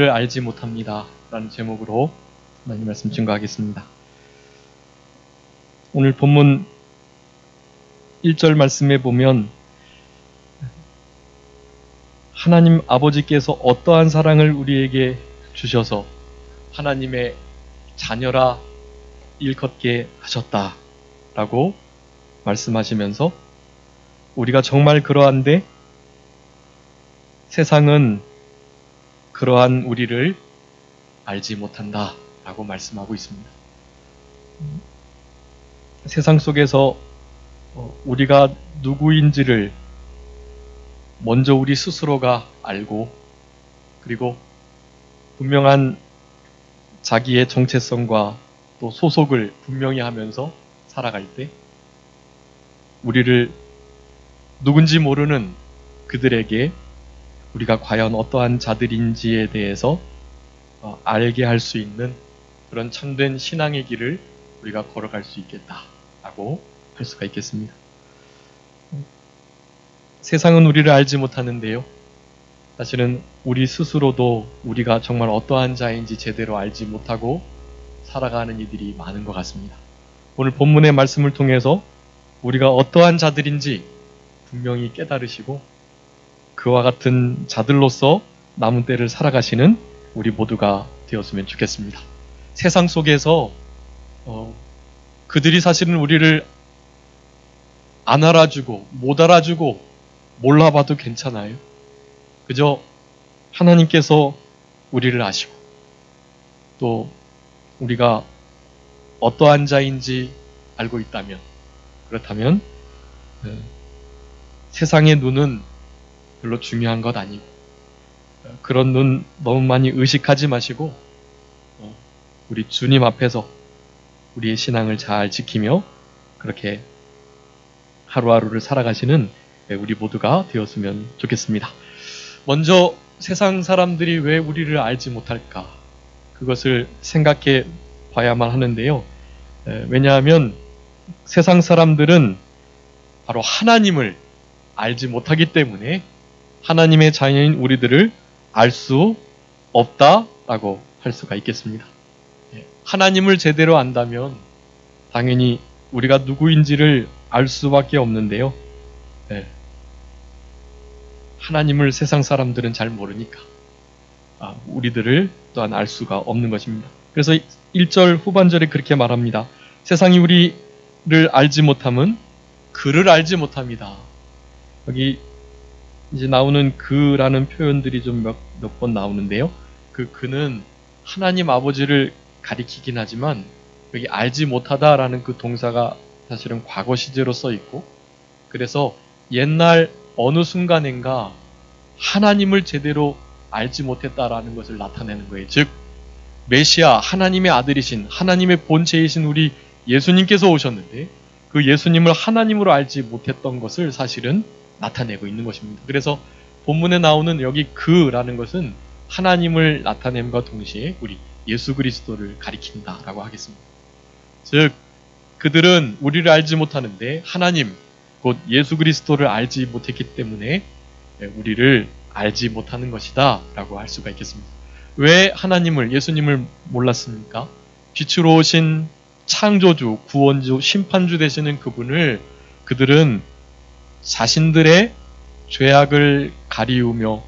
알지 못합니다 라는 제목으로 하나님 말씀 증거하겠습니다. 오늘 본문 1절 말씀에 보면 하나님 아버지께서 어떠한 사랑을 우리에게 주셔서 하나님의 자녀라 일컫게 하셨다 라고 말씀하시면서 우리가 정말 그러한데 세상은 그러한 우리를 알지 못한다 라고 말씀하고 있습니다. 세상 속에서 우리가 누구인지를 먼저 우리 스스로가 알고 그리고 분명한 자기의 정체성과 또 소속을 분명히 하면서 살아갈 때 우리를 누군지 모르는 그들에게 우리가 과연 어떠한 자들인지에 대해서 알게 할 수 있는 그런 참된 신앙의 길을 우리가 걸어갈 수 있겠다라고 할 수가 있겠습니다. 세상은 우리를 알지 못하는데요. 사실은 우리 스스로도 우리가 정말 어떠한 자인지 제대로 알지 못하고 살아가는 이들이 많은 것 같습니다. 오늘 본문의 말씀을 통해서 우리가 어떠한 자들인지 분명히 깨달으시고 그와 같은 자들로서 남은 때를 살아가시는 우리 모두가 되었으면 좋겠습니다. 세상 속에서 그들이 사실은 우리를 안 알아주고 못 알아주고 몰라봐도 괜찮아요. 그저 하나님께서 우리를 아시고 또 우리가 어떠한 자인지 알고 있다면 그렇다면 세상의 눈은 별로 중요한 것 아니고 그런 눈 너무 많이 의식하지 마시고 우리 주님 앞에서 우리의 신앙을 잘 지키며 그렇게 하루하루를 살아가시는 우리 모두가 되었으면 좋겠습니다. 먼저 세상 사람들이 왜 우리를 알지 못할까? 그것을 생각해 봐야만 하는데요. 왜냐하면 세상 사람들은 바로 하나님을 알지 못하기 때문에 하나님의 자녀인 우리들을 알 수 없다라고 할 수가 있겠습니다. 하나님을 제대로 안다면 당연히 우리가 누구인지를 알 수밖에 없는데요. 하나님을 세상 사람들은 잘 모르니까 우리들을 또한 알 수가 없는 것입니다. 그래서 1절 후반절에 그렇게 말합니다. 세상이 우리를 알지 못함은 그를 알지 못합니다. 여기 이제 나오는 그라는 표현들이 좀 몇 번 나오는데요. 그는 하나님 아버지를 가리키긴 하지만 여기 알지 못하다라는 그 동사가 사실은 과거 시제로 써 있고 그래서 옛날 어느 순간인가 하나님을 제대로 알지 못했다라는 것을 나타내는 거예요. 즉 메시아 하나님의 아들이신 하나님의 본체이신 우리 예수님께서 오셨는데 그 예수님을 하나님으로 알지 못했던 것을 사실은 나타내고 있는 것입니다. 그래서 본문에 나오는 여기 그라는 것은 하나님을 나타냄과 동시에 우리 예수 그리스도를 가리킨다라고 하겠습니다. 즉 그들은 우리를 알지 못하는데 하나님 곧 예수 그리스도를 알지 못했기 때문에 우리를 알지 못하는 것이다 라고 할 수가 있겠습니다. 왜 하나님을 예수님을 몰랐습니까? 빛으로 오신 창조주, 구원주, 심판주 되시는 그분을 그들은 자신들의 죄악을 가리우며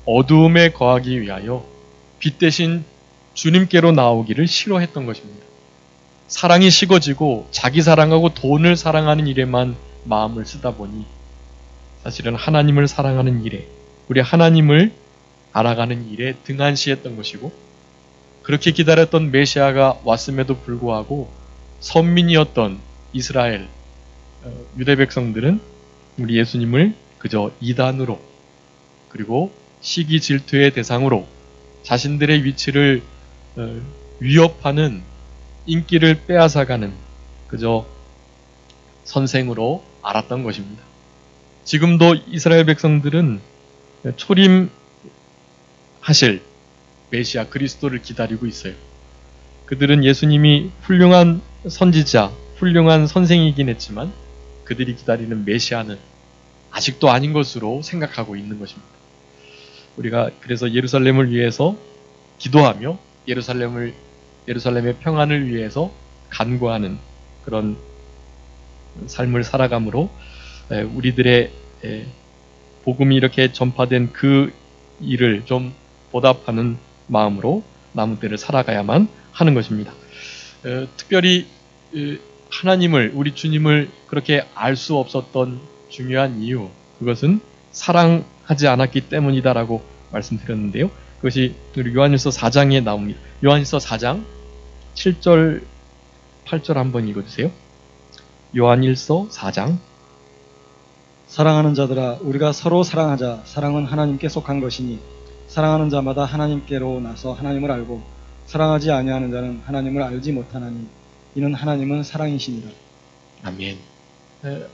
어두움에 거하기 위하여 빛 대신 주님께로 나오기를 싫어했던 것입니다. 사랑이 식어지고 자기 사랑하고 돈을 사랑하는 일에만 마음을 쓰다 보니 사실은 하나님을 사랑하는 일에 우리 하나님을 알아가는 일에 등한시했던 것이고 그렇게 기다렸던 메시아가 왔음에도 불구하고 선민이었던 이스라엘 유대 백성들은 우리 예수님을 그저 이단으로 그리고 시기 질투의 대상으로 자신들의 위치를 위협하는 인기를 빼앗아가는 그저 선생으로 알았던 것입니다. 지금도 이스라엘 백성들은 초림하실 메시아 그리스도를 기다리고 있어요. 그들은 예수님이 훌륭한 선지자, 훌륭한 선생이긴 했지만 그들이 기다리는 메시아는 아직도 아닌 것으로 생각하고 있는 것입니다. 우리가 그래서 예루살렘을 위해서 기도하며 예루살렘의 평안을 위해서 간구하는 그런 삶을 살아감으로 우리들의 복음이 이렇게 전파된 그 일을 좀 보답하는 마음으로 남은 때를 살아가야만 하는 것입니다. 특별히 하나님을, 우리 주님을 그렇게 알 수 없었던 중요한 이유, 그것은 사랑하지 않았기 때문이다라고 말씀드렸는데요. 그것이 우리 요한일서 4장에 나옵니다. 요한일서 4장 7절, 8절 한번 읽어주세요. 요한일서 4장. 사랑하는 자들아, 우리가 서로 사랑하자. 사랑은 하나님께 속한 것이니 사랑하는 자마다 하나님께로 나서 하나님을 알고 사랑하지 아니하는 자는 하나님을 알지 못하나니 이는 하나님은 사랑이시니라. 아멘.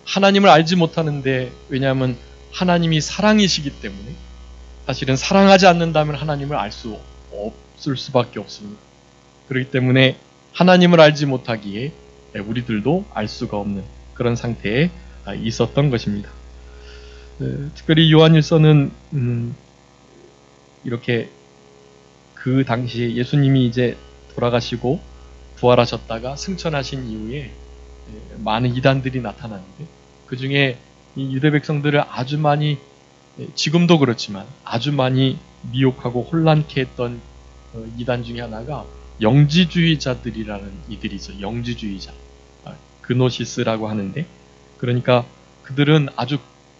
하나님을 알지 못하는데, 왜냐하면 하나님이 사랑이시기 때문에 사실은 사랑하지 않는다면 하나님을 알 수 없을 수밖에 없습니다. 그렇기 때문에 하나님을 알지 못하기에 우리들도 알 수가 없는 그런 상태에 있었던 것입니다. 특별히 요한일서는 이렇게 그 당시에 예수님이 이제 돌아가시고 부활하셨다가 승천하신 이후에 많은 이단들이 나타났는데, 그 중에 이 유대 백성들을 아주 많이, 지금도 그렇지만 아주 많이 미혹하고 혼란케 했던 이단 중에 하나가 영지주의자들이라는 이들이죠. 영지주의자, 그노시스라고 하는데, 그러니까 그들은 아주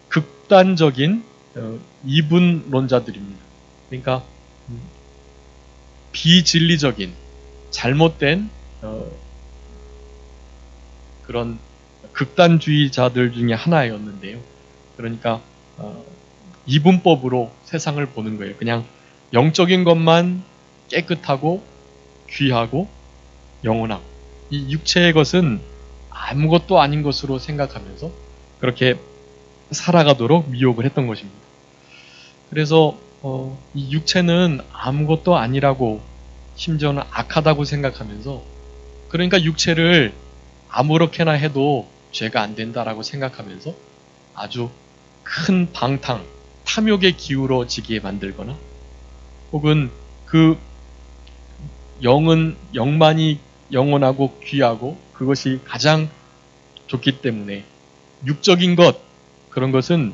극단적인 이분론자들입니다. 그러니까 비진리적인 잘못된 그런 극단주의자들 중에 하나였는데요. 그러니까 이분법으로 세상을 보는 거예요. 그냥 영적인 것만 깨끗하고 귀하고 영원하고, 이 육체의 것은 아무것도 아닌 것으로 생각하면서 그렇게 살아가도록 미혹을 했던 것입니다. 그래서 이 육체는 아무것도 아니라고, 심지어는 악하다고 생각하면서, 그러니까 육체를 아무렇게나 해도 죄가 안 된다라고 생각하면서 아주 큰 방탕, 탐욕에 기울어지게 만들거나, 혹은 그 영만이 영원하고 귀하고 그것이 가장 좋기 때문에 육적인 것, 그런 것은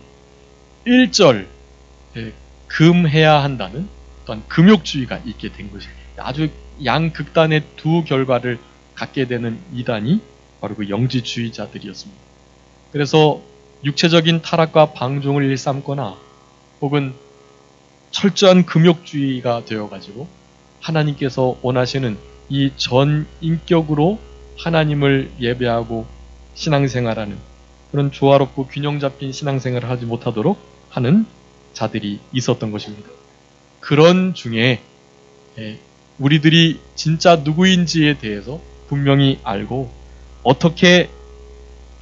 일절 금해야 한다는 또한 금욕주의가 있게 된 것입니다. 아주 양극단의 두 결과를 갖게 되는 이단이 바로 그 영지주의자들이었습니다. 그래서 육체적인 타락과 방종을 일삼거나, 혹은 철저한 금욕주의가 되어가지고 하나님께서 원하시는 이 전 인격으로 하나님을 예배하고 신앙생활하는 그런 조화롭고 균형 잡힌 신앙생활을 하지 못하도록 하는 자들이 있었던 것입니다. 그런 중에 우리들이 진짜 누구인지에 대해서 분명히 알고 어떻게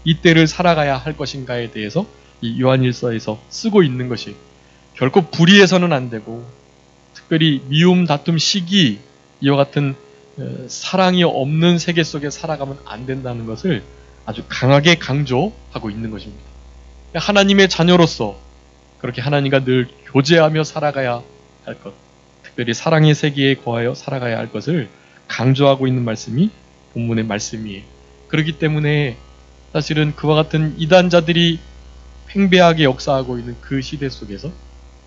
이때를 살아가야 할 것인가에 대해서 이 요한일서에서 쓰고 있는 것이, 결코 불의해서는 안 되고, 특별히 미움, 다툼, 시기, 이와 같은 사랑이 없는 세계 속에 살아가면 안 된다는 것을 아주 강하게 강조하고 있는 것입니다. 하나님의 자녀로서 그렇게 하나님과 늘 교제하며 살아가야 할 것, 특별히 사랑의 세계에 거하여 살아가야 할 것을 강조하고 있는 말씀이 본문의 말씀이에요. 그렇기 때문에 사실은 그와 같은 이단자들이 팽배하게 역사하고 있는 그 시대 속에서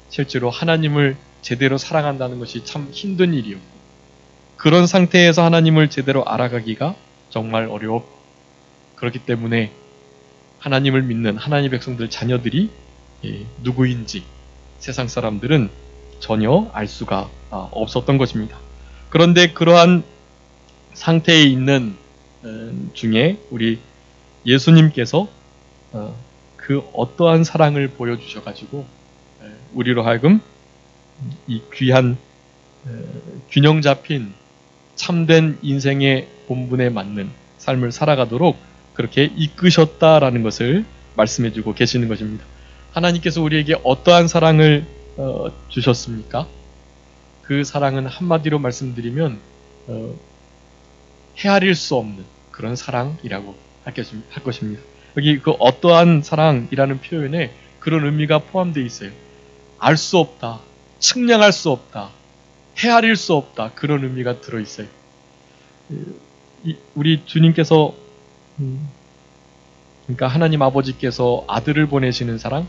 실제로 하나님을 제대로 사랑한다는 것이 참 힘든 일이었고, 그런 상태에서 하나님을 제대로 알아가기가 정말 어려웠고, 그렇기 때문에 하나님을 믿는 하나님의 백성들 자녀들이 누구인지 세상 사람들은 전혀 알 수가 없었던 것입니다. 그런데 그러한 상태에 있는 중에 우리 예수님께서 그 어떠한 사랑을 보여주셔가지고 우리로 하여금 이 귀한 균형 잡힌 참된 인생의 본분에 맞는 삶을 살아가도록 그렇게 이끄셨다라는 것을 말씀해주고 계시는 것입니다. 하나님께서 우리에게 어떠한 사랑을 주셨습니까? 그 사랑은 한마디로 말씀드리면 헤아릴 수 없는 그런 사랑이라고 할 것입니다. 여기 그 어떠한 사랑이라는 표현에 그런 의미가 포함되어 있어요. 알 수 없다, 측량할 수 없다, 헤아릴 수 없다. 그런 의미가 들어있어요. 우리 주님께서 그러니까 하나님 아버지께서 아들을 보내시는 사랑,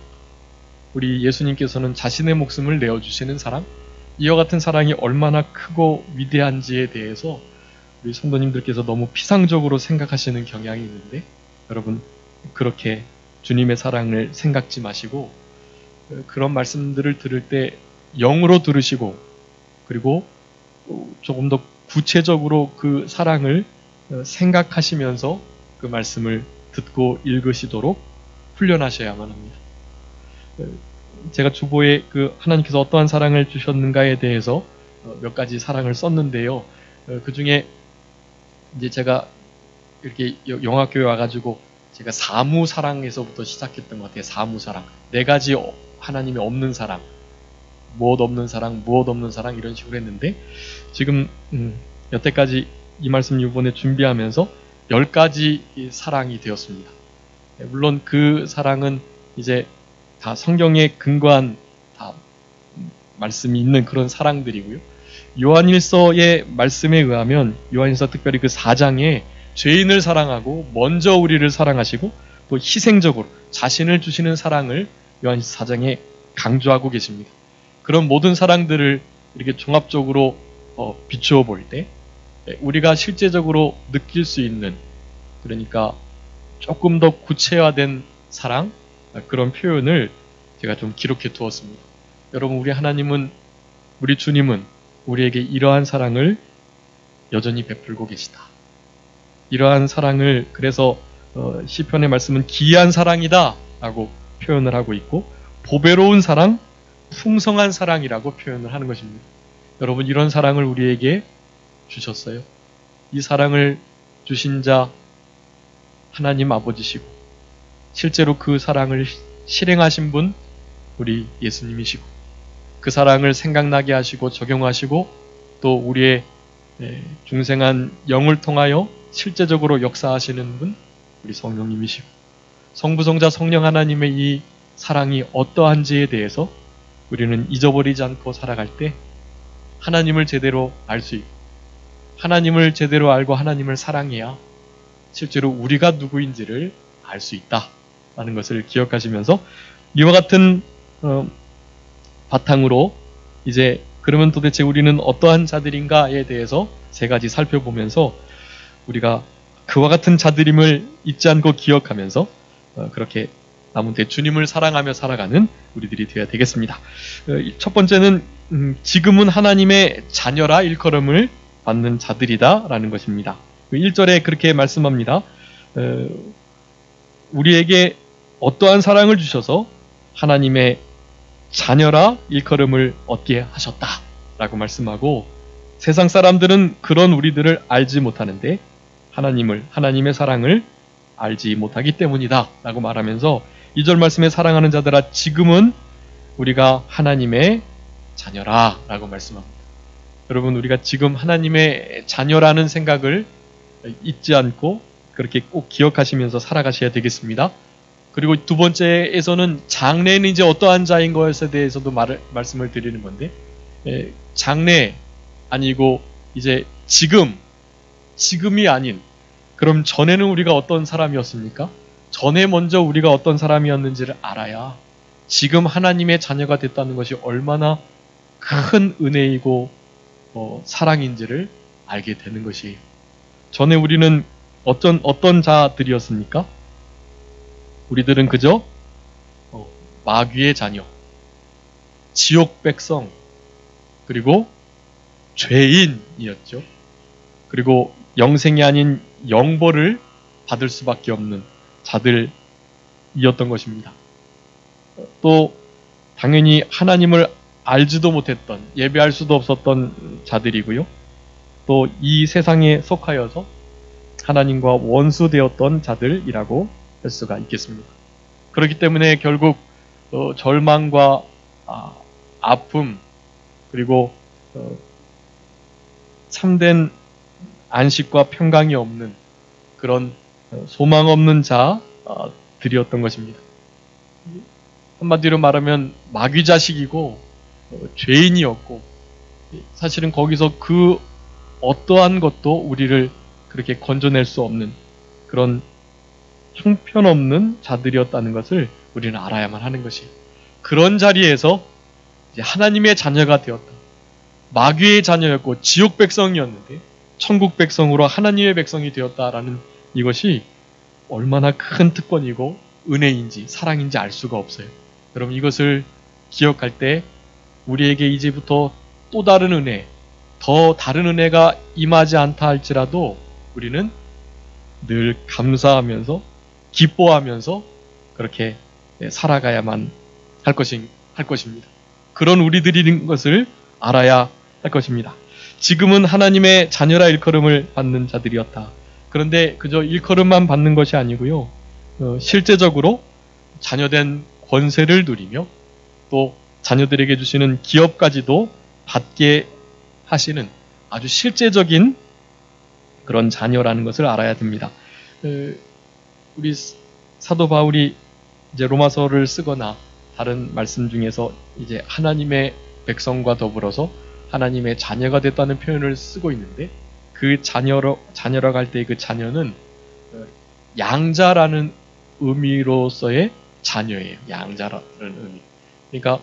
우리 예수님께서는 자신의 목숨을 내어주시는 사랑, 이와 같은 사랑이 얼마나 크고 위대한지에 대해서 우리 성도님들께서 너무 피상적으로 생각하시는 경향이 있는데, 여러분 그렇게 주님의 사랑을 생각지 마시고 그런 말씀들을 들을 때 영으로 들으시고, 그리고 조금 더 구체적으로 그 사랑을 생각하시면서 그 말씀을 듣고 읽으시도록 훈련하셔야만 합니다. 제가 주보에 그 하나님께서 어떠한 사랑을 주셨는가에 대해서 몇 가지 사랑을 썼는데요. 그 중에 이제 제가 이렇게 영화교회 와가지고 제가 사무 사랑에서부터 시작했던 것 같아요. 사무 사랑. 네 가지 하나님의 없는 사랑, 무엇 없는 사랑, 무엇 없는 사랑, 이런 식으로 했는데, 지금 여태까지 이 말씀 이번에 준비하면서 10가지 사랑이 되었습니다. 물론 그 사랑은 이제 다 성경에 근거한 다 말씀이 있는 그런 사랑들이고요. 요한일서의 말씀에 의하면, 요한일서 특별히 그 4장에 죄인을 사랑하고 먼저 우리를 사랑하시고 또 희생적으로 자신을 주시는 사랑을 요한일서 4장에 강조하고 계십니다. 그런 모든 사랑들을 이렇게 종합적으로 비추어 볼 때 우리가 실제적으로 느낄 수 있는, 그러니까 조금 더 구체화된 사랑, 그런 표현을 제가 좀 기록해 두었습니다. 여러분, 우리 하나님은, 우리 주님은 우리에게 이러한 사랑을 여전히 베풀고 계시다. 이러한 사랑을, 그래서 시편의 말씀은 기이한 사랑이다 라고 표현을 하고 있고, 보배로운 사랑, 풍성한 사랑이라고 표현을 하는 것입니다. 여러분, 이런 사랑을 우리에게 주셨어요. 이 사랑을 주신 자 하나님 아버지시고, 실제로 그 사랑을 실행하신 분 우리 예수님이시고, 그 사랑을 생각나게 하시고 적용하시고 또 우리의 중생한 영을 통하여 실제적으로 역사하시는 분 우리 성령님이시고, 성부, 성자, 성령 하나님의 이 사랑이 어떠한지에 대해서 우리는 잊어버리지 않고 살아갈 때 하나님을 제대로 알 수 있고, 하나님을 제대로 알고 하나님을 사랑해야 실제로 우리가 누구인지를 알 수 있다라는 것을 기억하시면서, 이와 같은 바탕으로 이제 그러면 도대체 우리는 어떠한 자들인가에 대해서 3가지 살펴보면서 우리가 그와 같은 자들임을 잊지 않고 기억하면서 그렇게 남은 때 주님을 사랑하며 살아가는 우리들이 되어야 되겠습니다. 첫 번째는 지금은 하나님의 자녀라 일컬음을 받는 자들이다 라는 것입니다. 1절에 그렇게 말씀합니다. 우리에게 어떠한 사랑을 주셔서 하나님의 자녀라 일컬음을 얻게 하셨다 라고 말씀하고, 세상 사람들은 그런 우리들을 알지 못하는데 하나님의 사랑을 알지 못하기 때문이다 라고 말하면서 2절 말씀에 사랑하는 자들아 지금은 우리가 하나님의 자녀라 라고 말씀합니다. 여러분, 우리가 지금 하나님의 자녀라는 생각을 잊지 않고 그렇게 꼭 기억하시면서 살아가셔야 되겠습니다. 그리고 두 번째에서는 장래는 이제 어떠한 자인 것에 대해서도 말씀을 드리는 건데, 장래 아니고 이제 지금이 아닌, 그럼 전에는 우리가 어떤 사람이었습니까? 전에 먼저 우리가 어떤 사람이었는지를 알아야 지금 하나님의 자녀가 됐다는 것이 얼마나 큰 은혜이고 사랑인지를 알게 되는 것이에요. 전에 우리는 어떤 자들이었습니까? 우리들은 그저 마귀의 자녀, 지옥 백성, 그리고 죄인이었죠. 그리고 영생이 아닌 영벌을 받을 수밖에 없는 자들이었던 것입니다. 또 당연히 하나님을 알지도 못했던, 예배할 수도 없었던 자들이고요. 또 이 세상에 속하여서 하나님과 원수되었던 자들이라고 할 수가 있겠습니다. 그렇기 때문에 결국 절망과 아픔, 그리고 참된 안식과 평강이 없는 그런 소망 없는 자들이었던 것입니다. 한마디로 말하면 마귀 자식이고 죄인이었고, 사실은 거기서 그 어떠한 것도 우리를 그렇게 건져낼 수 없는 그런 형편없는 자들이었다는 것을 우리는 알아야만 하는 것이, 그런 자리에서 이제 하나님의 자녀가 되었다. 마귀의 자녀였고 지옥 백성이었는데 천국 백성으로 하나님의 백성이 되었다라는 이것이 얼마나 큰 특권이고 은혜인지 사랑인지 알 수가 없어요. 여러분, 이것을 기억할 때 우리에게 이제부터 또 다른 은혜, 더 다른 은혜가 임하지 않다 할지라도 우리는 늘 감사하면서 기뻐하면서 그렇게 살아가야만 할 것입니다. 그런 우리들인 것을 알아야 할 것입니다. 지금은 하나님의 자녀라 일컬음을 받는 자들이었다. 그런데 그저 일컬음만 받는 것이 아니고요. 실제적으로 자녀된 권세를 누리며 또 자녀들에게 주시는 기업까지도 받게 하시는 아주 실제적인 그런 자녀라는 것을 알아야 됩니다. 우리 사도 바울이 이제 로마서를 쓰거나 다른 말씀 중에서 이제 하나님의 백성과 더불어서 하나님의 자녀가 됐다는 표현을 쓰고 있는데, 그 자녀라고 할 때 그 자녀는 양자라는 의미로서의 자녀예요. 양자라는 의미. 그러니까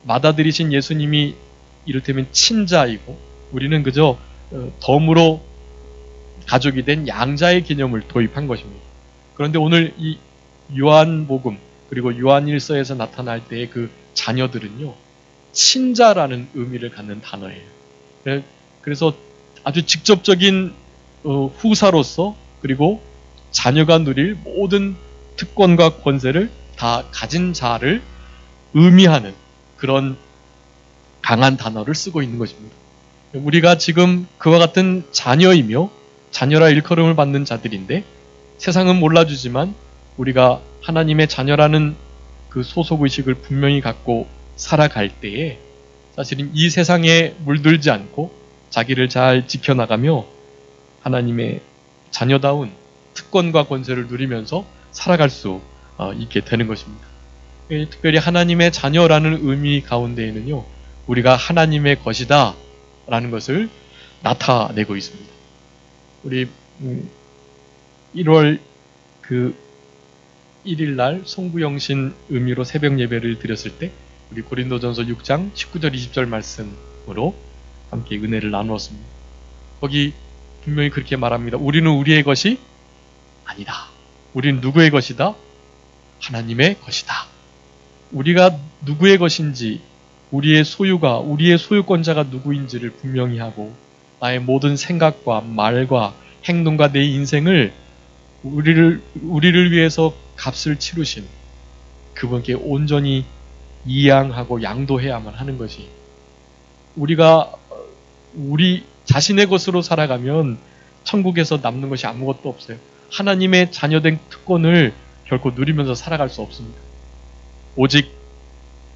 맏아들이신 예수님이 이를테면 친자이고 우리는 그저 덤으로 가족이 된 양자의 개념을 도입한 것입니다. 그런데 오늘 이 요한복음 그리고 요한일서에서 나타날 때의 그 자녀들은요, 친자라는 의미를 갖는 단어예요. 그래서 아주 직접적인 후사로서 그리고 자녀가 누릴 모든 특권과 권세를 다 가진 자를 의미하는 그런 강한 단어를 쓰고 있는 것입니다. 우리가 지금 그와 같은 자녀이며 자녀라 일컬음을 받는 자들인데, 세상은 몰라주지만 우리가 하나님의 자녀라는 그 소속의식을 분명히 갖고 살아갈 때에 사실은 이 세상에 물들지 않고 자기를 잘 지켜나가며 하나님의 자녀다운 특권과 권세를 누리면서 살아갈 수 있게 되는 것입니다. 특별히 하나님의 자녀라는 의미 가운데에는요, 우리가 하나님의 것이다 라는 것을 나타내고 있습니다. 우리 1월 그 1일 날 송구영신 의미로 새벽 예배를 드렸을 때 우리 고린도전서 6장 19절 20절 말씀으로 함께 은혜를 나누었습니다. 거기 분명히 그렇게 말합니다. 우리는 우리의 것이 아니다. 우리는 누구의 것이다? 하나님의 것이다. 우리가 누구의 것인지, 우리의 소유가, 우리의 소유권자가 누구인지를 분명히 하고, 나의 모든 생각과 말과 행동과 내 인생을 우리를 위해서 값을 치르신 그분께 온전히 이양하고 양도해야만 하는 것이, 우리가 우리 자신의 것으로 살아가면 천국에서 남는 것이 아무것도 없어요. 하나님의 자녀된 특권을 결코 누리면서 살아갈 수 없습니다. 오직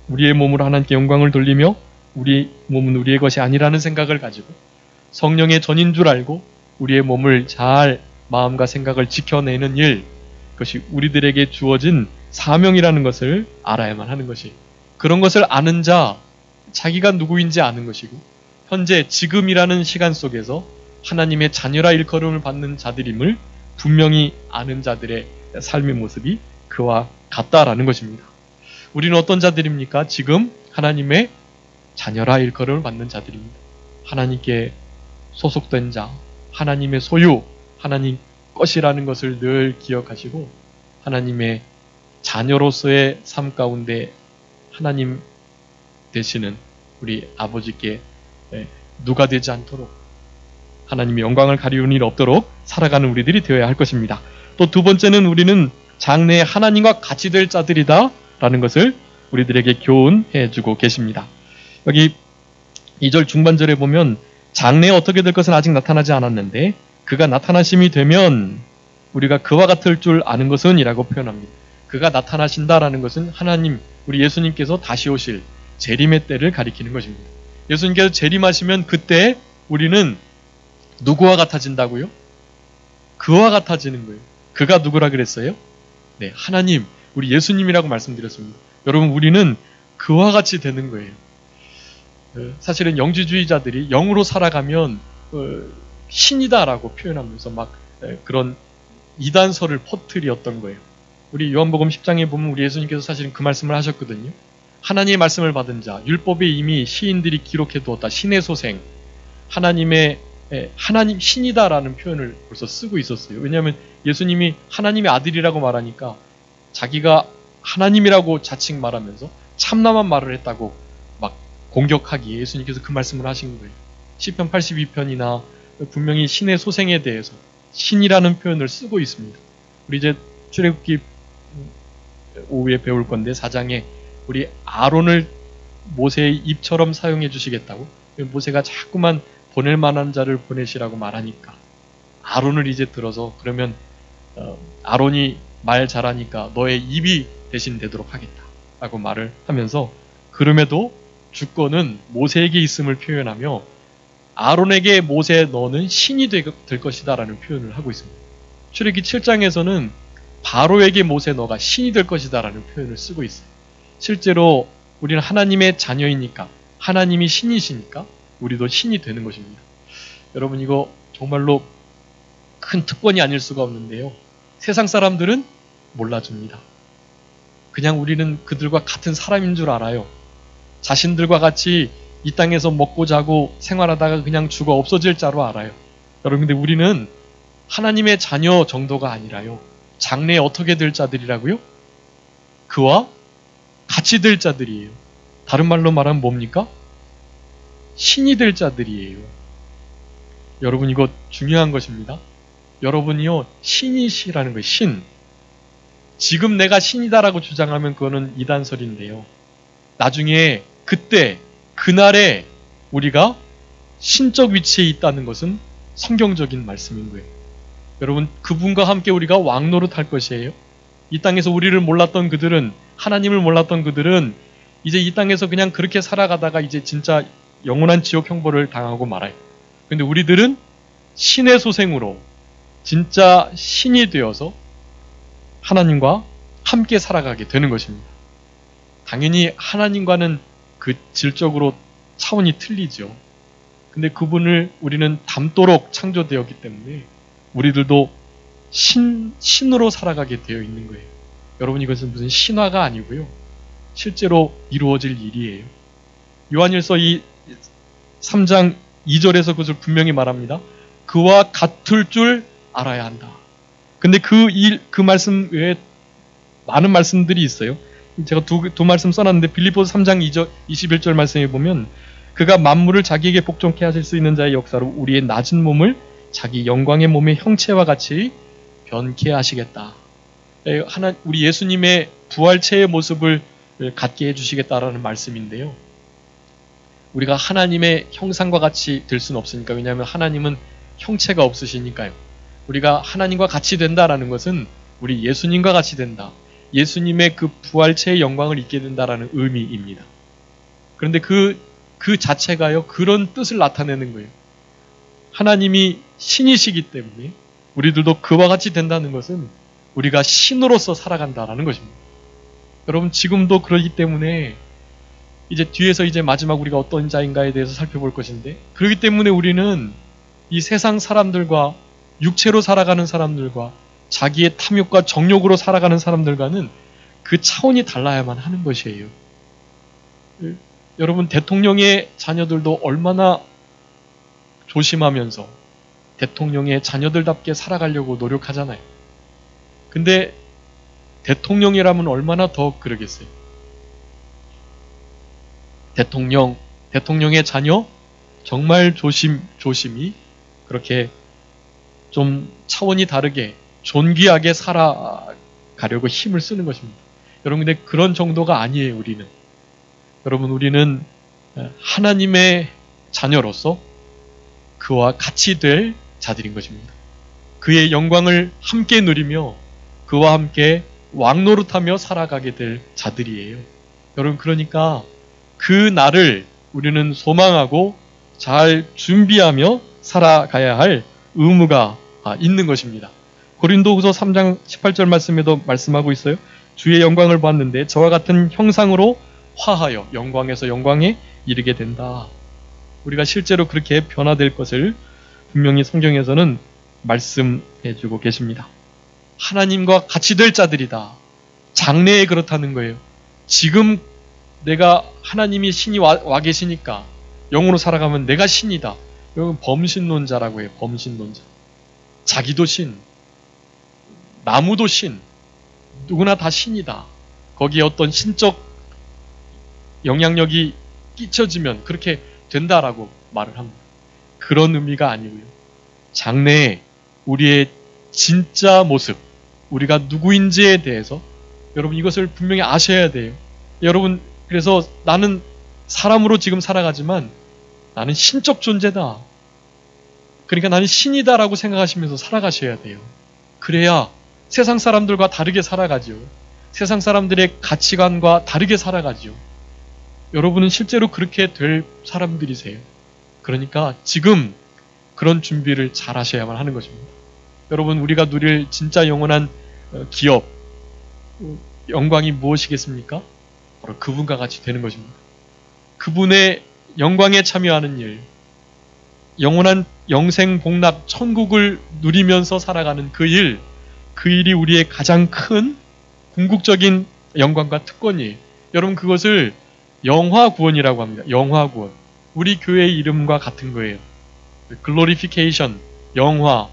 우리의 몸으로 하나님께 영광을 돌리며 우리 몸은 우리의 것이 아니라는 생각을 가지고 성령의 전인 줄 알고 우리의 몸을 잘 마음과 생각을 지켜내는 일, 그것이 우리들에게 주어진 사명이라는 것을 알아야만 하는 것이, 그런 것을 아는 자, 자기가 누구인지 아는 것이고 현재 지금이라는 시간 속에서 하나님의 자녀라 일컬음을 받는 자들임을 분명히 아는 자들의 삶의 모습이 그와 같다라는 것입니다. 우리는 어떤 자들입니까? 지금 하나님의 자녀라 일컬음을 받는 자들입니다. 하나님께 소속된 자, 하나님의 소유, 하나님 것이라는 것을 늘 기억하시고 하나님의 자녀로서의 삶 가운데 하나님 되시는 우리 아버지께 누가 되지 않도록, 하나님의 영광을 가리우는 일 없도록 살아가는 우리들이 되어야 할 것입니다. 또 두 번째는 우리는 장래에 하나님과 같이 될 자들이다 라는 것을 우리들에게 교훈해 주고 계십니다. 여기 2절 중반절에 보면 장래에 어떻게 될 것은 아직 나타나지 않았는데 그가 나타나심이 되면 우리가 그와 같을 줄 아는 것은 이라고 표현합니다. 그가 나타나신다라는 것은 하나님, 우리 예수님께서 다시 오실 재림의 때를 가리키는 것입니다. 예수님께서 재림하시면 그때 우리는 누구와 같아진다고요? 그와 같아지는 거예요. 그가 누구라 그랬어요? 네, 하나님, 우리 예수님이라고 말씀드렸습니다. 여러분, 우리는 그와 같이 되는 거예요. 사실은 영지주의자들이 영으로 살아가면 신이다라고 표현하면서 막 그런 이단설을 퍼뜨렸던 거예요. 우리 요한복음 10장에 보면 우리 예수님께서 사실은 그 말씀을 하셨거든요. 하나님의 말씀을 받은 자, 율법에 이미 시인들이 기록해 두었다. 신의 소생, 하나님 신이다라는 표현을 벌써 쓰고 있었어요. 왜냐하면 예수님이 하나님의 아들이라고 말하니까 자기가 하나님이라고 자칭 말하면서 참남한 말을 했다고 막 공격하기에 예수님께서 그 말씀을 하신 거예요. 시편 82편이나 분명히 신의 소생에 대해서 신이라는 표현을 쓰고 있습니다. 우리 이제 출애굽기 오후에 배울 건데 4장에 우리 아론을 모세의 입처럼 사용해 주시겠다고 모세가 자꾸만 보낼 만한 자를 보내시라고 말하니까 아론을 이제 들어서 그러면 아론이 말 잘하니까 너의 입이 대신 되도록 하겠다 라고 말을 하면서 그럼에도 주권은 모세에게 있음을 표현하며 아론에게 모세 너는 신이 될 것이다 라는 표현을 하고 있습니다. 출애굽기 7장에서는 바로에게 모세 너가 신이 될 것이다 라는 표현을 쓰고 있어요. 실제로 우리는 하나님의 자녀이니까 하나님이 신이시니까 우리도 신이 되는 것입니다. 여러분 이거 정말로 큰 특권이 아닐 수가 없는데요. 세상 사람들은 몰라줍니다. 그냥 우리는 그들과 같은 사람인 줄 알아요. 자신들과 같이 이 땅에서 먹고 자고 생활하다가 그냥 죽어 없어질 자로 알아요. 여러분 근데 우리는 하나님의 자녀 정도가 아니라요. 장래에 어떻게 될 자들이라고요? 그와 같이 될 자들이에요. 다른 말로 말하면 뭡니까? 신이 될 자들이에요. 여러분 이거 중요한 것입니다. 여러분이요 신이시라는 거예요. 신. 지금 내가 신이다라고 주장하면 그거는 이단설인데요. 나중에 그때 그날에 우리가 신적 위치에 있다는 것은 성경적인 말씀인 거예요. 여러분 그분과 함께 우리가 왕노릇할 것이에요. 이 땅에서 우리를 몰랐던 그들은 하나님을 몰랐던 그들은 이제 이 땅에서 그냥 그렇게 살아가다가 이제 진짜 영원한 지옥 형벌을 당하고 말아요. 근데 우리들은 신의 소생으로 진짜 신이 되어서 하나님과 함께 살아가게 되는 것입니다. 당연히 하나님과는 그 질적으로 차원이 틀리죠. 근데 그분을 우리는 닮도록 창조되었기 때문에 우리들도 신으로 살아가게 되어 있는 거예요. 여러분 이것은 무슨 신화가 아니고요. 실제로 이루어질 일이에요. 요한일서 이 3장 2절에서 그것을 분명히 말합니다. 그와 같을 줄 알아야 한다. 근데 그 말씀 외에 많은 말씀들이 있어요. 제가 두 말씀 써놨는데 빌립보서 3장 21절 말씀에 보면 그가 만물을 자기에게 복종케 하실 수 있는 자의 역사로 우리의 낮은 몸을 자기 영광의 몸의 형체와 같이 변케 하시겠다. 우리 예수님의 부활체의 모습을 갖게 해주시겠다라는 말씀인데요. 우리가 하나님의 형상과 같이 될 수는 없으니까. 왜냐하면 하나님은 형체가 없으시니까요. 우리가 하나님과 같이 된다라는 것은 우리 예수님과 같이 된다. 예수님의 그 부활체의 영광을 입게 된다라는 의미입니다. 그런데 그 자체가요, 그런 뜻을 나타내는 거예요. 하나님이 신이시기 때문에 우리들도 그와 같이 된다는 것은 우리가 신으로서 살아간다라는 것입니다. 여러분, 지금도 그러기 때문에 이제 뒤에서 이제 마지막 우리가 어떤 자인가에 대해서 살펴볼 것인데, 그렇기 때문에 우리는 이 세상 사람들과 육체로 살아가는 사람들과 자기의 탐욕과 정욕으로 살아가는 사람들과는 그 차원이 달라야만 하는 것이에요. 여러분, 대통령의 자녀들도 얼마나 조심하면서 대통령의 자녀들답게 살아가려고 노력하잖아요. 근데 대통령이라면 얼마나 더 그러겠어요. 대통령의 자녀 정말 조심히 그렇게 좀 차원이 다르게 존귀하게 살아가려고 힘을 쓰는 것입니다. 여러분, 근데 그런 정도가 아니에요, 우리는. 여러분, 우리는 하나님의 자녀로서 그와 같이 될 자들인 것입니다. 그의 영광을 함께 누리며 그와 함께 왕노릇하며 살아가게 될 자들이에요. 여러분, 그러니까 그 날을 우리는 소망하고 잘 준비하며 살아가야 할 의무가 있는 것입니다. 고린도후서 3장 18절 말씀에도 말씀하고 있어요. 주의 영광을 보았는데 저와 같은 형상으로 화하여 영광에서 영광에 이르게 된다. 우리가 실제로 그렇게 변화될 것을 분명히 성경에서는 말씀해주고 계십니다. 하나님과 같이 될 자들이다. 장래에 그렇다는 거예요. 지금 내가 하나님이 신이 와 계시니까 영으로 살아가면 내가 신이다. 이건 범신론자라고 해요. 범신론자. 자기도 신, 나무도 신, 누구나 다 신이다. 거기에 어떤 신적 영향력이 끼쳐지면 그렇게 된다라고 말을 합니다. 그런 의미가 아니고요. 장래에 우리의 진짜 모습, 우리가 누구인지에 대해서 여러분 이것을 분명히 아셔야 돼요. 여러분 그래서 나는 사람으로 지금 살아가지만 나는 신적 존재다. 그러니까 나는 신이다라고 생각하시면서 살아가셔야 돼요. 그래야 세상 사람들과 다르게 살아가죠. 세상 사람들의 가치관과 다르게 살아가죠. 여러분은 실제로 그렇게 될 사람들이세요. 그러니까 지금 그런 준비를 잘 하셔야만 하는 것입니다. 여러분 우리가 누릴 진짜 영원한 기업, 영광이 무엇이겠습니까? 바로 그분과 같이 되는 것입니다. 그분의 영광에 참여하는 일, 영원한 영생 복락 천국을 누리면서 살아가는 그 일이 우리의 가장 큰 궁극적인 영광과 특권이에요. 여러분 그것을 영화구원이라고 합니다. 영화구원. 우리 교회의 이름과 같은 거예요. 글로리피케이션, 영화,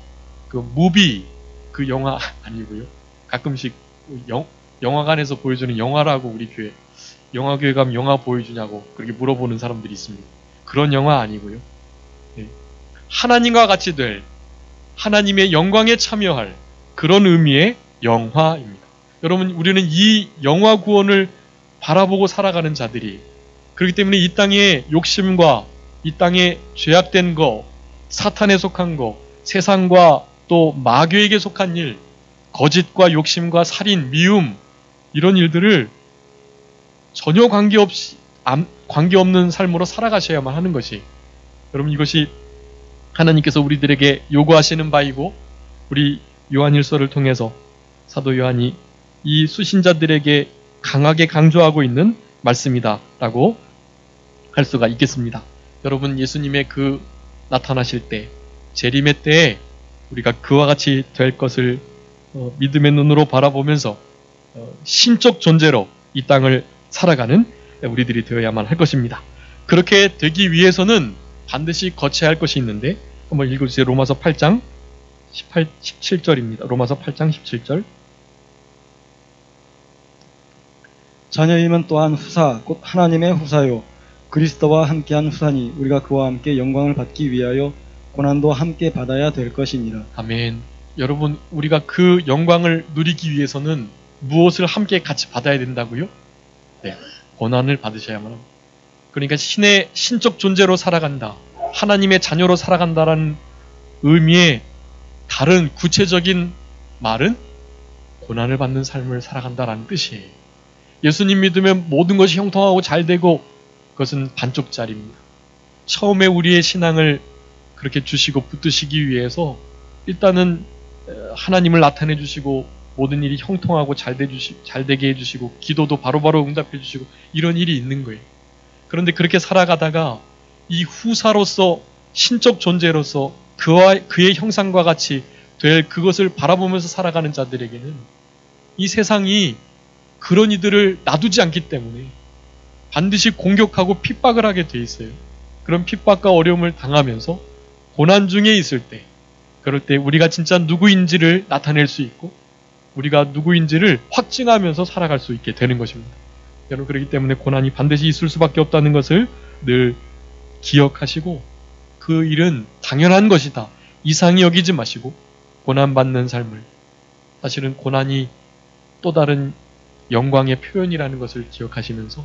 그 무비, 그 영화 아니고요. 가끔씩 영화관에서 보여주는 영화라고 우리 교회, 영화교회 가면 영화 보여주냐고 그렇게 물어보는 사람들이 있습니다. 그런 영화 아니고요. 네. 하나님과 같이 될, 하나님의 영광에 참여할 그런 의미의 영화입니다. 여러분 우리는 이 영화 구원을 바라보고 살아가는 자들이, 그렇기 때문에 이 땅의 욕심과 이 땅의 죄악된 거, 사탄에 속한 거, 세상과 또 마귀에게 속한 일, 거짓과 욕심과 살인, 미움, 이런 일들을 전혀 관계없는 삶으로 살아가셔야만 하는 것이, 여러분 이것이 하나님께서 우리들에게 요구하시는 바이고, 우리 요한일서를 통해서 사도 요한이 이 수신자들에게 강하게 강조하고 있는 말씀이다 라고 할 수가 있겠습니다. 여러분 예수님의 그 나타나실 때, 재림의 때에 우리가 그와 같이 될 것을 믿음의 눈으로 바라보면서 신적 존재로 이 땅을 살아가는 우리들이 되어야만 할 것입니다. 그렇게 되기 위해서는 반드시 거쳐야 할 것이 있는데, 한번 읽어주세요. 로마서 8장 17절입니다. 로마서 8장 17절. 자녀임은 또한 후사, 곧 하나님의 후사요, 그리스도와 함께한 후사니 우리가 그와 함께 영광을 받기 위하여 고난도 함께 받아야 될 것이니라. 아멘. 여러분 우리가 그 영광을 누리기 위해서는 무엇을 함께 같이 받아야 된다고요? 네, 고난을 받으셔야만 합니다. 그러니까 신의 신적 존재로 살아간다, 하나님의 자녀로 살아간다라는 의미의 다른 구체적인 말은 고난을 받는 삶을 살아간다라는 뜻이에요. 예수님 믿으면 모든 것이 형통하고 잘 되고, 그것은 반쪽짜리입니다. 처음에 우리의 신앙을 그렇게 주시고 붙드시기 위해서 일단은 하나님을 나타내 주시고 모든 일이 형통하고 잘 되게 해주시고 기도도 바로바로 응답해 주시고 이런 일이 있는 거예요. 그런데 그렇게 살아가다가 이 후사로서 신적 존재로서 그의 형상과 같이 될 그것을 바라보면서 살아가는 자들에게는 이 세상이 그런 이들을 놔두지 않기 때문에 반드시 공격하고 핍박을 하게 돼 있어요. 그런 핍박과 어려움을 당하면서 고난 중에 있을 때, 그럴 때 우리가 진짜 누구인지를 나타낼 수 있고 우리가 누구인지를 확증하면서 살아갈 수 있게 되는 것입니다. 여러분 그렇기 때문에 고난이 반드시 있을 수밖에 없다는 것을 늘 기억하시고, 그 일은 당연한 것이다, 이상히 여기지 마시고 고난받는 삶을, 사실은 고난이 또 다른 영광의 표현이라는 것을 기억하시면서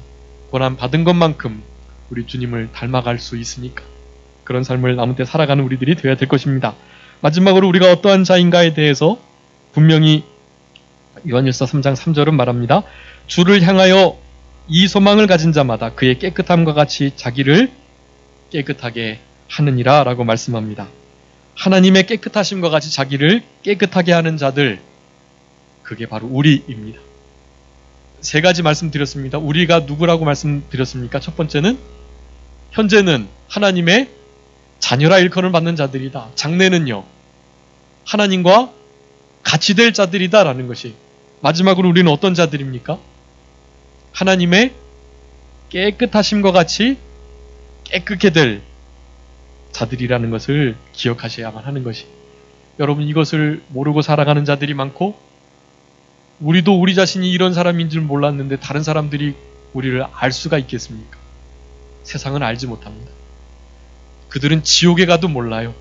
고난받은 것만큼 우리 주님을 닮아갈 수 있으니까 그런 삶을 남은 때 살아가는 우리들이 되어야 될 것입니다. 마지막으로 우리가 어떠한 자인가에 대해서 분명히 요한일서 3장 3절은 말합니다. 주를 향하여 이 소망을 가진 자마다 그의 깨끗함과 같이 자기를 깨끗하게 하느니라 라고 말씀합니다. 하나님의 깨끗하심과 같이 자기를 깨끗하게 하는 자들, 그게 바로 우리입니다. 세 가지 말씀드렸습니다. 우리가 누구라고 말씀드렸습니까? 첫 번째는 현재는 하나님의 자녀라 일컬음을 받는 자들이다. 장래는요, 하나님과 같이 될 자들이다라는 것이. 마지막으로 우리는 어떤 자들입니까? 하나님의 깨끗하심과 같이 깨끗게 될 자들이라는 것을 기억하셔야만 하는 것이. 여러분, 이것을 모르고 살아가는 자들이 많고, 우리도 우리 자신이 이런 사람인 줄 몰랐는데 다른 사람들이 우리를 알 수가 있겠습니까? 세상은 알지 못합니다. 그들은 지옥에 가도 몰라요.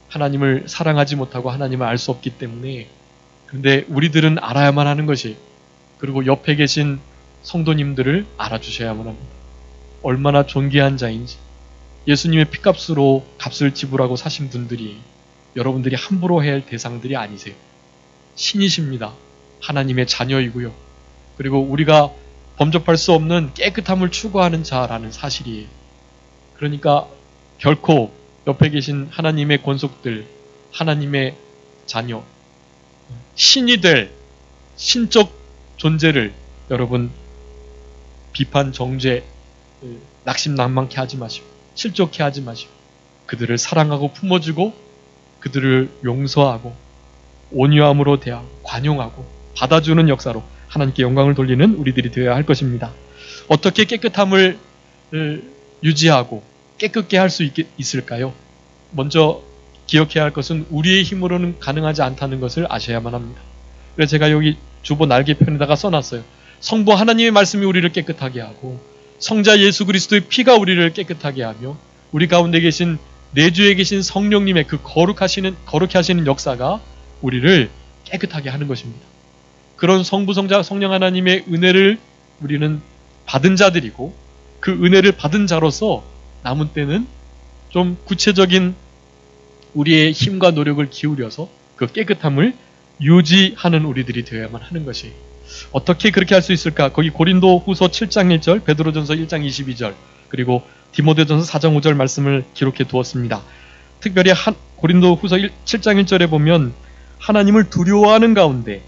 하나님을 사랑하지 못하고 하나님을 알 수 없기 때문에. 그런데 우리들은 알아야만 하는 것이, 그리고 옆에 계신 성도님들을 알아주셔야만 합니다. 얼마나 존귀한 자인지. 예수님의 피값으로 값을 지불하고 사신 분들이 여러분들이 함부로 해야 할 대상들이 아니세요. 신이십니다. 하나님의 자녀이고요. 그리고 우리가 범접할 수 없는 깨끗함을 추구하는 자라는 사실이에요. 그러니까 결코 옆에 계신 하나님의 권속들, 하나님의 자녀, 신이 될 신적 존재를 여러분 비판, 정죄, 낙심낭만케 하지 마시고 실족케 하지 마시고 그들을 사랑하고 품어주고 그들을 용서하고 온유함으로 대하고 관용하고 받아주는 역사로 하나님께 영광을 돌리는 우리들이 되어야 할 것입니다. 어떻게 깨끗함을 유지하고 깨끗게 할 수 있을까요? 먼저 기억해야 할 것은 우리의 힘으로는 가능하지 않다는 것을 아셔야만 합니다. 그래서 제가 여기 주보 날개편에다가 써놨어요. 성부 하나님의 말씀이 우리를 깨끗하게 하고 성자 예수 그리스도의 피가 우리를 깨끗하게 하며 우리 가운데 계신 내주에 계신 성령님의 그 거룩게 하시는 역사가 우리를 깨끗하게 하는 것입니다. 그런 성부, 성자, 성령 하나님의 은혜를 우리는 받은 자들이고 그 은혜를 받은 자로서 남은 때는 좀 구체적인 우리의 힘과 노력을 기울여서 그 깨끗함을 유지하는 우리들이 되어야만 하는 것이. 어떻게 그렇게 할 수 있을까? 거기 고린도 후서 7장 1절, 베드로전서 1장 22절, 그리고 디모데전서 4장 5절 말씀을 기록해 두었습니다. 특별히 고린도 후서 7장 1절에 보면 하나님을 두려워하는 가운데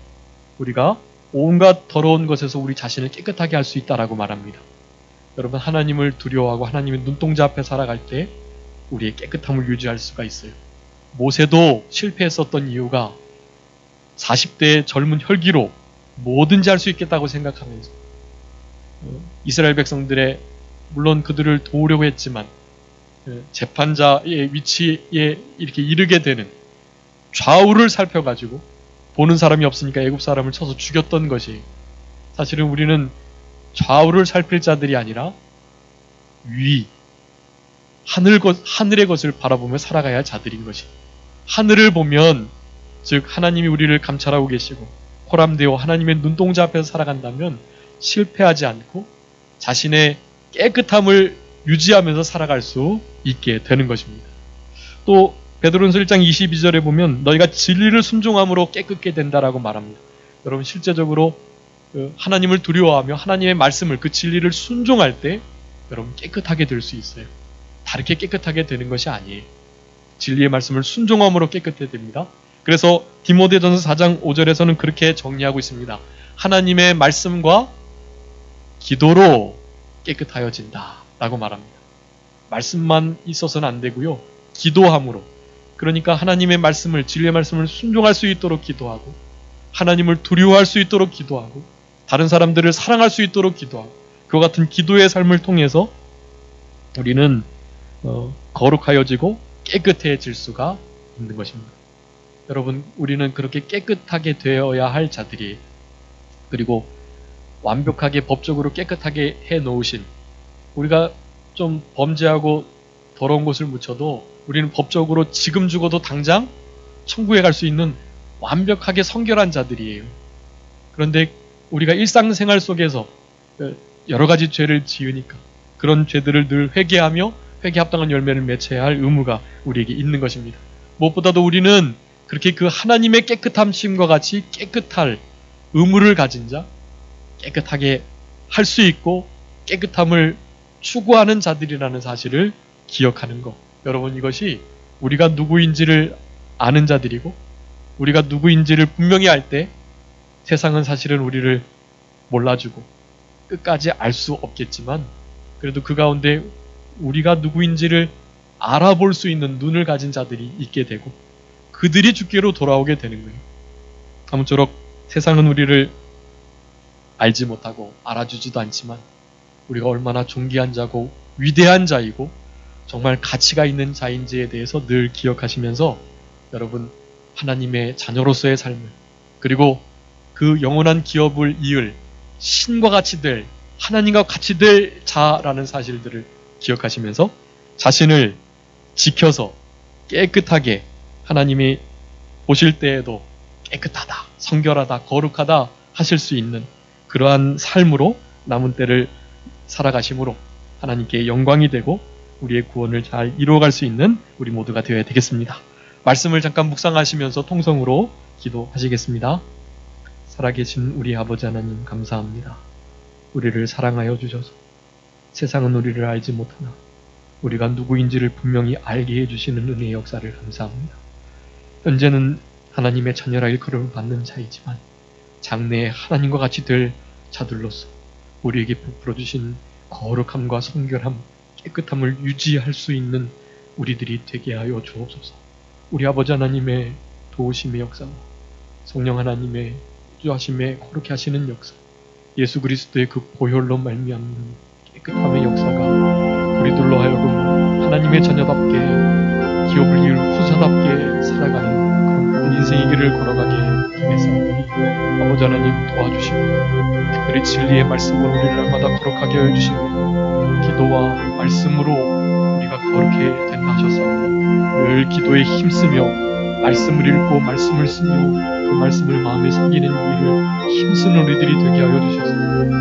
우리가 온갖 더러운 것에서 우리 자신을 깨끗하게 할 수 있다라고 말합니다. 여러분, 하나님을 두려워하고 하나님의 눈동자 앞에 살아갈 때 우리의 깨끗함을 유지할 수가 있어요. 모세도 실패했었던 이유가 40대의 젊은 혈기로 뭐든지 할 수 있겠다고 생각하면서 이스라엘 백성들의 물론 그들을 도우려고 했지만 재판자의 위치에 이렇게 이르게 되는 좌우를 살펴가지고 보는 사람이 없으니까 애굽 사람을 쳐서 죽였던 것이, 사실은 우리는 좌우를 살필 자들이 아니라 하늘의 것을 바라보며 살아가야 할 자들인 것이. 하늘을 보면, 즉 하나님이 우리를 감찰하고 계시고 호람되어 하나님의 눈동자 앞에서 살아간다면 실패하지 않고 자신의 깨끗함을 유지하면서 살아갈 수 있게 되는 것입니다. 또 베드로전서 1장 22절에 보면 너희가 진리를 순종함으로 깨끗게 된다라고 말합니다. 여러분, 실제적으로 하나님을 두려워하며 하나님의 말씀을, 그 진리를 순종할 때 여러분 깨끗하게 될 수 있어요. 다르게 깨끗하게 되는 것이 아니에요. 진리의 말씀을 순종함으로 깨끗해 됩니다. 그래서 디모데전서 4장 5절에서는 그렇게 정리하고 있습니다. 하나님의 말씀과 기도로 깨끗하여진다 라고 말합니다. 말씀만 있어서는 안 되고요. 기도함으로. 그러니까 하나님의 말씀을, 진리의 말씀을 순종할 수 있도록 기도하고 하나님을 두려워할 수 있도록 기도하고 다른 사람들을 사랑할 수 있도록 기도하고 그와 같은 기도의 삶을 통해서 우리는 거룩하여지고 깨끗해질 수가 있는 것입니다. 여러분, 우리는 그렇게 깨끗하게 되어야 할 자들이에요. 그리고 완벽하게 법적으로 깨끗하게 해놓으신, 우리가 좀 범죄하고 더러운 것을 묻혀도 우리는 법적으로 지금 죽어도 당장 천국에 갈 수 있는 완벽하게 성결한 자들이에요. 그런데 우리가 일상생활 속에서 여러 가지 죄를 지으니까 그런 죄들을 늘 회개하며 회개 합당한 열매를 맺어야 할 의무가 우리에게 있는 것입니다. 무엇보다도 우리는 그렇게 그 하나님의 깨끗함심과 같이 깨끗할 의무를 가진 자, 깨끗하게 할 수 있고 깨끗함을 추구하는 자들이라는 사실을 기억하는 것. 여러분, 이것이 우리가 누구인지를 아는 자들이고 우리가 누구인지를 분명히 알 때 세상은 사실은 우리를 몰라주고 끝까지 알 수 없겠지만 그래도 그 가운데 우리가 누구인지를 알아볼 수 있는 눈을 가진 자들이 있게 되고 그들이 주께로 돌아오게 되는 거예요. 아무쪼록 세상은 우리를 알지 못하고 알아주지도 않지만 우리가 얼마나 존귀한 자고 위대한 자이고 정말 가치가 있는 자인지에 대해서 늘 기억하시면서 여러분 하나님의 자녀로서의 삶을 그리고 그 영원한 기업을 이을 신과 같이 될 하나님과 같이 될 자라는 사실들을 기억하시면서 자신을 지켜서 깨끗하게 하나님이 보실 때에도 깨끗하다, 성결하다, 거룩하다 하실 수 있는 그러한 삶으로 남은 때를 살아가심으로 하나님께 영광이 되고 우리의 구원을 잘 이루어갈 수 있는 우리 모두가 되어야 되겠습니다. 말씀을 잠깐 묵상하시면서 통성으로 기도하시겠습니다. 살아계신 우리 아버지 하나님 감사합니다. 우리를 사랑하여 주셔서 세상은 우리를 알지 못하나 우리가 누구인지를 분명히 알게 해주시는 은혜의 역사를 감사합니다. 현재는 하나님의 자녀라 일컬음을 받는 자이지만 장래에 하나님과 같이 될 자들로서 우리에게 베풀어 주신 거룩함과 성결함, 깨끗함을 유지할 수 있는 우리들이 되게 하여 주옵소서. 우리 아버지 하나님의 도우심의 역사, 성령 하나님의 주하심에 거룩히 하시는 역사, 예수 그리스도의 그 보혈로 말미암는 깨끗함의 역사가 우리들로 하여금 하나님의 자녀답게 기업을 이을 후사답게 살아가는 그런 인생의 길을 걸어가게 하겠사오니 아버지 하나님 도와주시고 특별히 진리의 말씀으로 우리를 날마다 거룩하게 해주시고 기도와 말씀으로 우리가 거룩해 된다 하셨사오니 늘 기도에 힘쓰며 말씀을 읽고 말씀을 쓰며 그 말씀을 마음에 새기는 일을 힘쓰는 우리들이 되게 하여 주셔서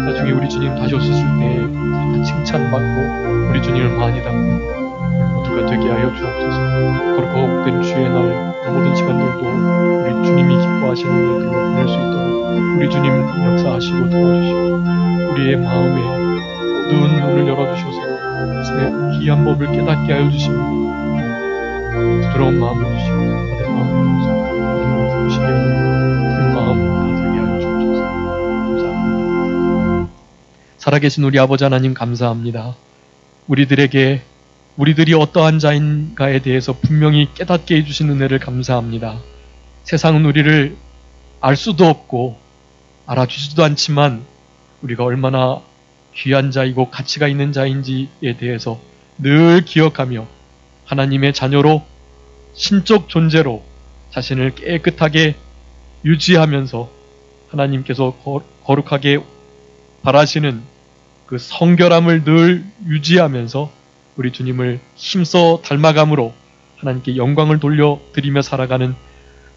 나중에 우리 주님 다시 오셨을 때 칭찬받고 우리 주님을 많이 닮는 모두가 되게 하여 주옵소서. 거룩하고 복된 주의 날 모든 시간들도 우리 주님이 기뻐하시는 일들로 보낼 수 있도록 우리 주님 역사하시고 도와주시고 우리의 마음에 어두운 눈을 열어주셔서 말씀의 귀한 법을 깨닫게 하여 주시고 부드러운 마음을 주시고 받은 마음을 주시고 주시게 큰 마음 다 되게 하여 주옵소서. 감사합니다. 살아계신 우리 아버지 하나님 감사합니다. 우리들이 어떠한 자인가에 대해서 분명히 깨닫게 해주신 은혜를 감사합니다. 세상은 우리를 알 수도 없고 알아주지도 않지만 우리가 얼마나 귀한 자이고 가치가 있는 자인지에 대해서 늘 기억하며 하나님의 자녀로 신적 존재로 자신을 깨끗하게 유지하면서 하나님께서 거룩하게 바라시는 그 성결함을 늘 유지하면서 우리 주님을 힘써 닮아감으로 하나님께 영광을 돌려드리며 살아가는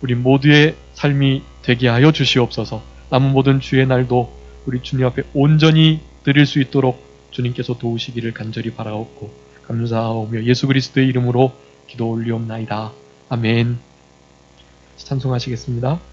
우리 모두의 삶이 되게 하여 주시옵소서. 남은 모든 주의 날도 우리 주님 앞에 온전히 드릴 수 있도록 주님께서 도우시기를 간절히 바라옵고 감사하오며 예수 그리스도의 이름으로 기도 올리옵나이다. 아멘. 찬송하시겠습니다.